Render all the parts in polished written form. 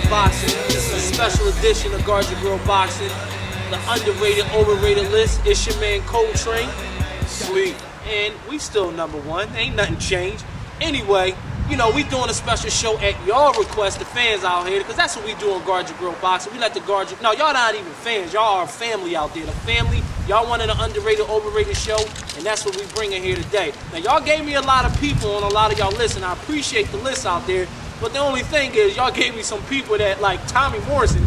Grill Boxing. This is a special edition of Guard Your Grill Boxing. The underrated, overrated list. It's your man Coltrane. Sleep. And we still #1. Ain't nothing changed. Anyway, you know, we doing a special show at y'all request, the fans out here, because that's what we do on Guard Your Grill Boxing. We like to guard your... No, y'all not even fans. Y'all are family out there. The family, y'all wanted an underrated, overrated show, and that's what we bring in here today. Now, y'all gave me a lot of people on a lot of y'all lists, and I appreciate the list out there, but the only thing is y'all gave me some people that, like Tommy Morrison,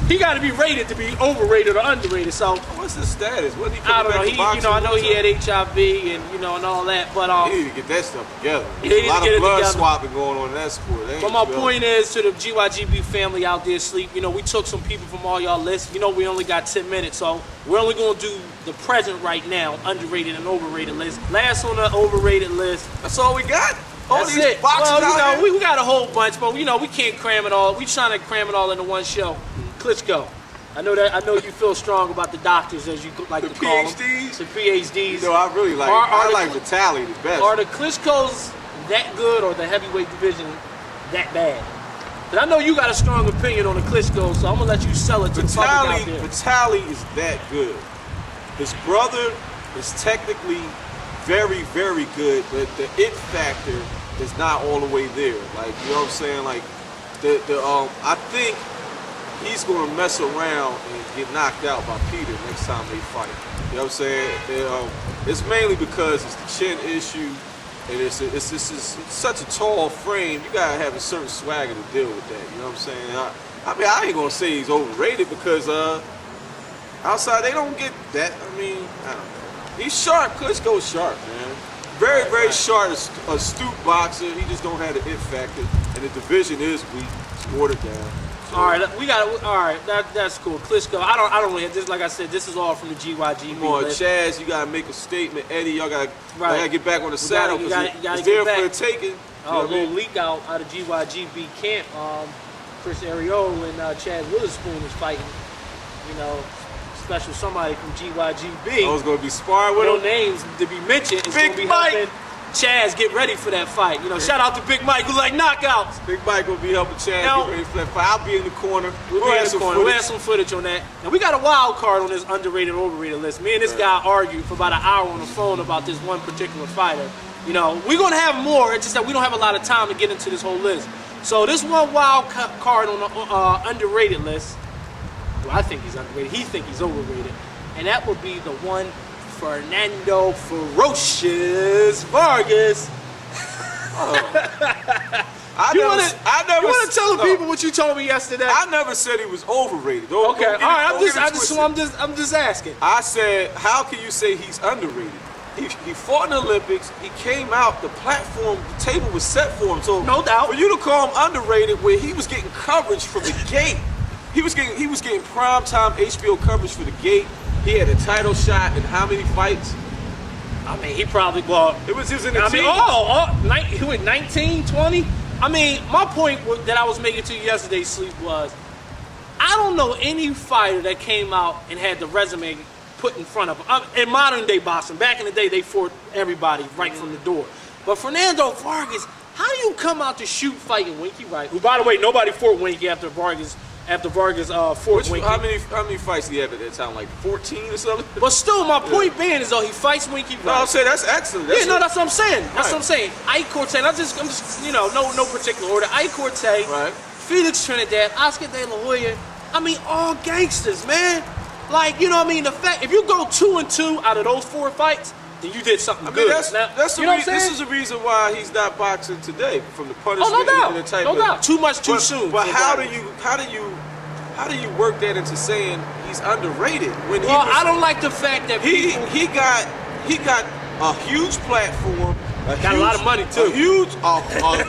he got to be rated to be overrated or underrated. So what's his status? What he I don't know. He, you know, I know he had HIV and you know and all that, but he need to get that stuff together. There's a lot of blood swapping going on in that sport. But my point is to the GYGB family out there, sleep. You know, we took some people from all y'all lists. You know, we only got 10 minutes, so we're only gonna do the present right now, underrated and overrated list. Last on the overrated list. That's all we got. That's it. Well, you know, we got a whole bunch, but you know, we can't cram it all. We trying to cram it all into one show. Klitschko. I know you feel strong about the doctors, as you like to call them. The PhDs. You know, I really like. I like Vitaly the best. Are the Klitschko's that good, or the heavyweight division that bad? But I know you got a strong opinion on the Klitschko, so I'm gonna let you sell it to the public out there. Vitaly is that good. His brother is technically very, very good, but the it factor is not all the way there. Like, you know what I'm saying? Like, I think he's going to mess around and get knocked out by Peter next time they fight. You know what I'm saying? It's mainly because it's the chin issue, and it's such a tall frame. You got to have a certain swagger to deal with that. You know what I'm saying? I mean, I ain't going to say he's overrated because outside they don't get that. I mean, I don't know. He's sharp. Klitschko's sharp, man. Very, very sharp, astute boxer. He just don't have the it factor, and the division is weak. It's watered down. All right, we got. All right, that's cool. Klitschko. I don't really. This, like I said, this is all from the GYG. Come on, Chaz, you gotta make a statement. Eddie, y'all gotta get back on the saddle because it's there for the taking. A little leak out of GYGB camp. Chris Ariolo and Chad Witherspoon is fighting. You know, special somebody from GYGB. I was gonna be sparring with no him. names to be mentioned. It's Big gonna be Mike. helping Chaz get ready for that fight. You know, shout out to Big Mike who like knockouts. Big Mike will be helping Chad get ready for that fight. I'll be in the corner. We'll have some footage on that. And we got a wild card on this underrated, overrated list. Me and this guy argued for about an hour on the phone about this one particular fighter. You know, we're gonna have more. It's just that we don't have a lot of time to get into this whole list. So this one wild card on the underrated list. Well, I think he's underrated. He think he's overrated, and that would be the one Fernando Ferocious Vargas. You want to tell the people what you told me yesterday? I never said he was overrated. Okay, all right. I'm just asking. I said, how can you say he's underrated? He fought in the Olympics. He came out. The platform, the table was set for him. So no doubt. For you to call him underrated, where he was getting coverage from the gate, he was getting primetime HBO coverage for the gate. He had a title shot in how many fights? I mean, he probably, well, he was in the team. He went 19, 20. I mean, my point that I was making to you yesterday, Sleep, was I don't know any fighter that came out and had the resume put in front of him. In modern day boxing, back in the day, they fought everybody right from the door. But Fernando Vargas, how do you come out to shoot fighting Winky Wright? Who, by the way, nobody fought Winky after Vargas fought Winky. How many fights did he have at that time? Like 14 or something? But still, my point being is though he fights Winky Wright. No, I'm saying that's excellent. That's what I'm saying. That's what I'm saying. Ike Cortez. I'm just you know, no particular order. Ike Cortez, right. Felix Trinidad, Oscar De La Hoya. I mean, all gangsters, man. Like, you know what I mean? The fact if you go 2-2 out of those 4 fights, then you did something good. That's this is the reason why he's not boxing today, from the punishment and the type no doubt. Too much too soon. But how do you work that into saying he's underrated when I don't like the fact that he got a huge platform, got a lot of money too, a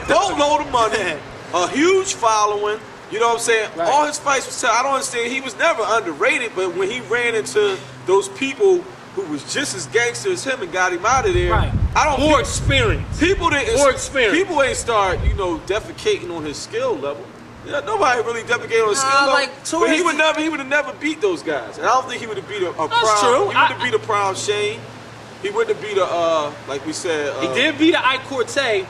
boatload of money, a huge following. You know what I'm saying? Right. All his fights was I don't understand. He was never underrated, but when he ran into those people who was just as gangster as him and got him out of there. Right. More experience. People more experience. People ain't start, defecating on his skill level. Yeah, nobody really defecated on his skill level. But he would have never beat those guys. And I don't think he would have beat a prime. That's true. He would have beat a prime Shane. He wouldn't have beat a like we said. He did beat an Ike Cortez.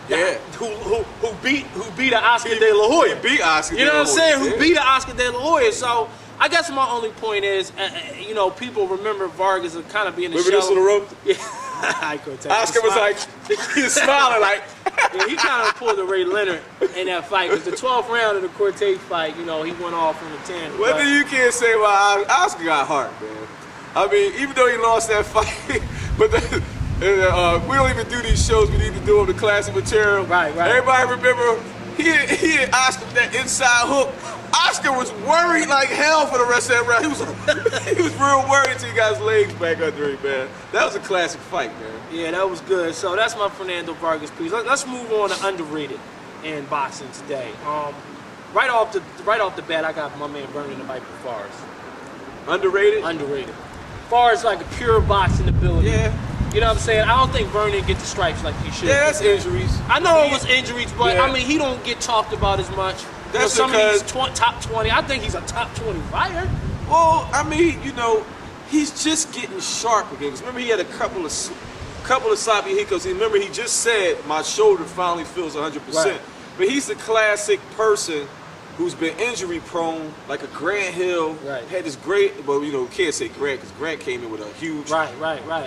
who beat an Oscar De La Hoya. He beat Oscar. You know what I'm saying? Yeah. Who beat an Oscar De La Hoya? So I guess my only point is, you know, people remember Vargas as kind of being the Remember this on the road? Yeah. I couldn't take Oscar was like, he was smiling like. yeah, he kind of pulled a Ray Leonard in that fight. Because the 12th round of the Cortez fight, you know, he went off on the 10. One thing you can't say about Oscar got heart, man. I mean, even though he lost that fight, but we don't even do these shows. We need to do them the classic material. Right. Everybody remember he hit Oscar with that inside hook. Oscar was worried like hell for the rest of that round. He was real worried until he got his legs back under him, man. That was a classic fight, man. Yeah, that was good. So that's my Fernando Vargas piece. Let's move on to underrated in boxing today. Right off the bat, I got my man Vernon the Viper Forrest. Underrated? Underrated. Forrest like a pure boxing ability. Yeah. You know what I'm saying? I don't think Vernon get the stripes like he should. Yeah, that's injuries. I know it was injuries, but Yeah. I mean he don't get talked about as much. That's some because of these top 20. I think he's a top 20 fighter. Well, I mean, you know, he's just getting sharp again. 'Cause remember, he had a couple of sloppy hiccups. And remember, he just said my shoulder finally feels 100%. Right. But he's the classic person who's been injury prone, like a Grant Hill. Right. Had this great, well, you know, we can't say Grant because Grant came in with a huge Right.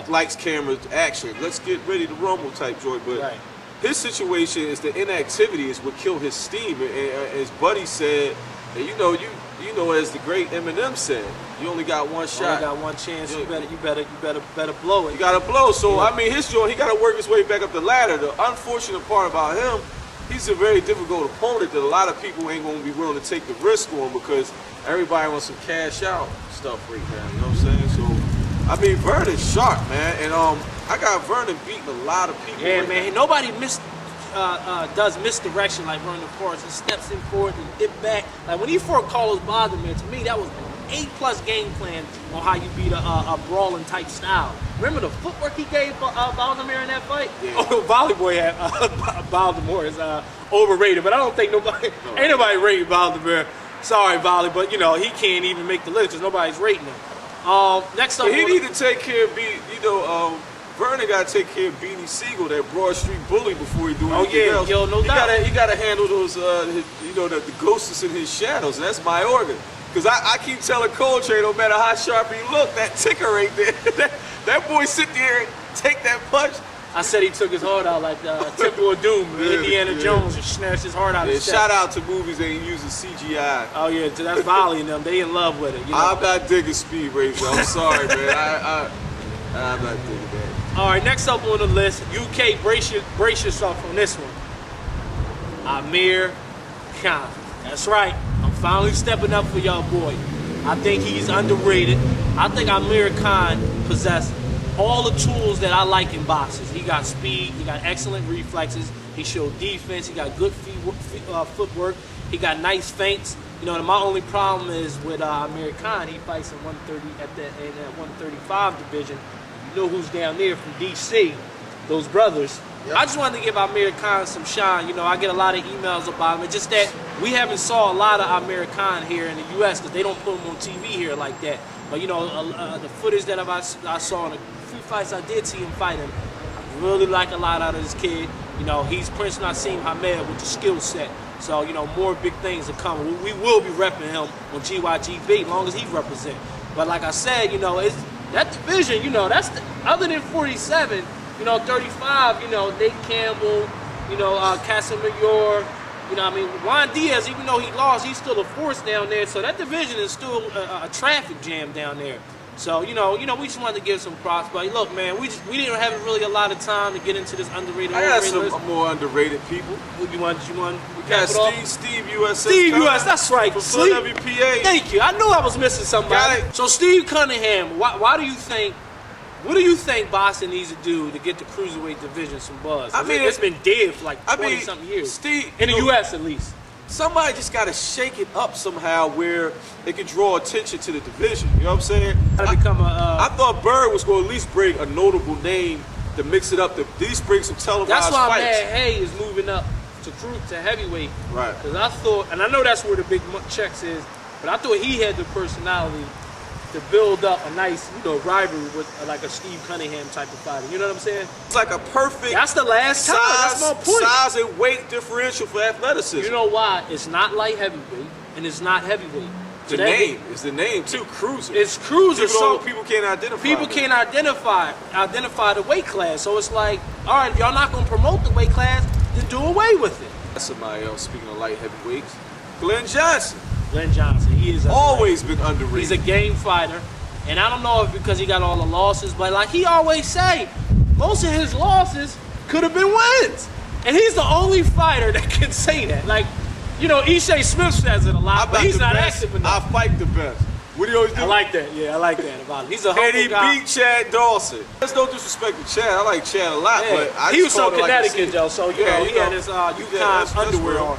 lights, camera, action. Let's get ready to rumble type joint. But Right. his situation is the inactivity is what killed his steam. And his buddy said, and you know, as the great Eminem said, you only got one shot. You got one chance. You better blow it. You gotta blow. So Yeah. I mean, his joint, he gotta work his way back up the ladder. The unfortunate part about him, he's a very difficult opponent that a lot of people ain't gonna be willing to take the risk on because everybody wants some cash out stuff right now. You know what I'm saying? So I mean, Vernon's sharp, man, and I got Vernon beating a lot of people. Yeah, right man. now. Nobody does misdirection like Vernon Forrest. He steps in forward and dip back. Like when he fought Carlos Baldomir, to me that was an A+ game plan on how you beat a brawling type style. Remember the footwork he gave Baldomir in that fight? Yeah. Oh, Volleyboy had Baldomir is overrated, but I don't think ain't nobody rating Baldomir. Sorry, Volley, but you know he can't even make the list because nobody's rating him. Next up, But he need to take care of Vernon got to take care of Beanie Siegel, that Broad Street bully, before he do anything else. Yo, no doubt. He got to handle those, the ghosts that's in his shadows. And that's my organ. Because I keep telling Coltrane, no matter how sharp he look, that ticker right there, that boy sit there and take that punch. I said he took his heart out like Temple of Doom, Indiana Jones, and snatched his heart out. Yeah, his chest. shout out to movies that ain't using CGI. Oh yeah, that's Volley and them. They in love with it. You know? I'm not digging Speed Racer. I'm sorry, man. I'm not digging that. All right, next up on the list, UK, brace yourself on this one. Meron Kaam. That's right. I'm finally stepping up for y'all boy. I think he's underrated. I think Meron Kaam possesses all the tools that I like in boxers. He got speed. He got excellent reflexes. He showed defense. He got good footwork. He got nice feints. You know, my only problem is with Meron Kaam. He fights in 130 in that 135 division. You know who's down there from DC, those brothers. Yep. I just wanted to give Meron Kaam some shine. You know, I get a lot of emails about him. It's just that we haven't saw a lot of Meron Kaam here in the U.S. because they don't put him on TV here like that. But, you know, the footage that I saw in the few fights I did see him fighting, I really like a lot out of this kid. You know, he's Prince Nassim Hamed with the skill set. So, you know, more big things are coming. We will be repping him on GYGB as long as he represents. But like I said, you know, it's that division, you know, other than 47, you know, 35, you know, Nate Campbell, you know, Casamayor, you know, I mean, Juan Diaz, even though he lost, he's still a force down there. So that division is still a traffic jam down there. So, you know, we just wanted to give some props. But look, man, we didn't have really a lot of time to get into this underrated. I got some more underrated people. You want? We got Steve USA. Steve US, that's right. From Steve, WPA. Thank you. I knew I was missing somebody. So Steve Cunningham, why do you think? What do you think boxing needs to do to get the cruiserweight division some buzz? I mean, it's been dead for like 20-something years. Steve, in the U.S. at least. Somebody just got to shake it up somehow where it can draw attention to the division. You know what I'm saying? I thought Bird was going to at least bring a notable name to mix it up, to at least bring some televised fights. That's why Matt Hay is moving up to heavyweight. Right. Because I thought, and I know that's where the big checks is, but I thought he had the personality to build up a nice, rivalry with like a Steve Cunningham type of fighter. You know what I'm saying? It's like a perfect That's the last time. That's my point. Size and weight differential for athleticism. You know why? It's not light heavyweight and it's not heavyweight. The name is the name too. Cruiser. It's cruiser. So people can't identify. People can't identify the weight class. So it's like, all right, if y'all not gonna promote the weight class, then do away with it. That's somebody else. Speaking of light heavyweights, Glen Johnson. Glen Johnson, he is Always been underrated. He's a game fighter, and I don't know if because he got all the losses, but like he always say, most of his losses could have been wins, and he's the only fighter that can say that. Like, Ishii Smith says it a lot, but he's not active enough. I fight the best. What do you always do? I like that. Yeah, I like that about him. He's a humble and he guy. beat Chad Dawson. There's no disrespect to Chad. I like Chad a lot, Yeah. but I he was just from called it like Connecticut, though, so he had his UConn underwear on.